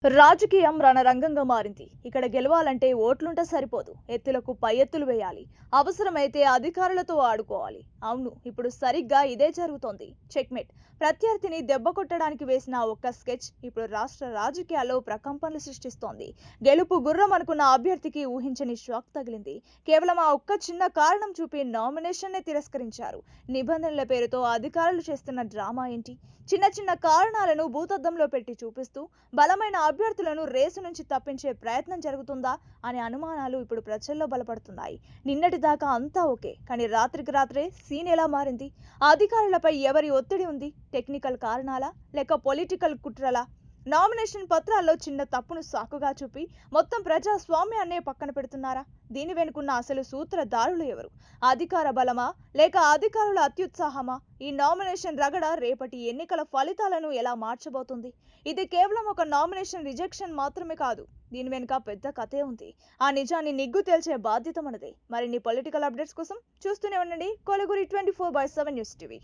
రాజకీయం రణరంగంగా మారింది. ఇక్కడ గెలవాలంటే ఓట్లుంటే సరిపోదు. ఎత్తులకు పై ఎత్తులు వేయాలి. అవసరమైతే అధికారులతో ఆడుకోవాలి. అవును, ఇప్పుడు సరిగ్గా ఇదే జరుగుతోంది. చెక్‌మేట్. ప్రత్యర్థిని దెబ్బ కొట్టడానికి వేసిన ఆ ఒక్క స్కెచ్ ఇప్పుడు రాష్ట్ర రాజకీయాల్లో ప్రకంపనలు సృష్టిస్తోంది. గెలుపు గుర్రం అనుకున్న అభ్యర్థికి ఊహించని షాక్ తగిలింది. కేవలం ఆ ఒక్క చిన్న కారణం చూపి నామినేషన్‌నే తిరస్కరించారు. నిబంధనల పేరుతో అధికారులు చేస్తున్న డ్రామా ఏంటి? చిన్న చిన్న కారణాలను భూతద్దంలో పెట్టి చూపిస్తూ బలమైన అభ్యర్థులను రేసు నుంచి తప్పించే ప్రయత్నం జరుగుతుందా అనే అనుమానాలు ఇప్పుడు ప్రజల్లో బలపడుతున్నాయి. నిన్నటిదాకా అంతా ఓకే, కానీ రాత్రికి రాత్రే సీన్ ఎలా మారింది? ఆ అధికారులపై ఎవరి ఒత్తిడి ఉంది? టెక్నికల్ కారణాలా లేక పొలిటికల్ కుట్రలా? నామినేషన్ పత్రాల్లో చిన్న తప్పును సాకుగా చూపి మొత్తం ప్రజాస్వామ్యాన్నే పక్కన పెడుతున్నారా? దీని వెనుకున్న అసలు సూత్రధారులు ఎవరు? అధికార బలమా లేక అధికారుల అత్యుత్సాహమా? ఈ నామినేషన్ రగడ రేపటి ఎన్నికల ఫలితాలను ఎలా మార్చబోతుంది? ఇది కేవలం ఒక నామినేషన్ రిజెక్షన్ మాత్రమే కాదు. దీని వెనుక పెద్ద కథే ఉంది. ఆ నిజాన్ని నిగ్గు తేల్చే బాధ్యత మనదే. మరిన్ని పొలిటికల్ అప్డేట్స్ కోసం చూస్తూనే ఉండండి కొలుగురి 24/7 న్యూస్ టీవీ.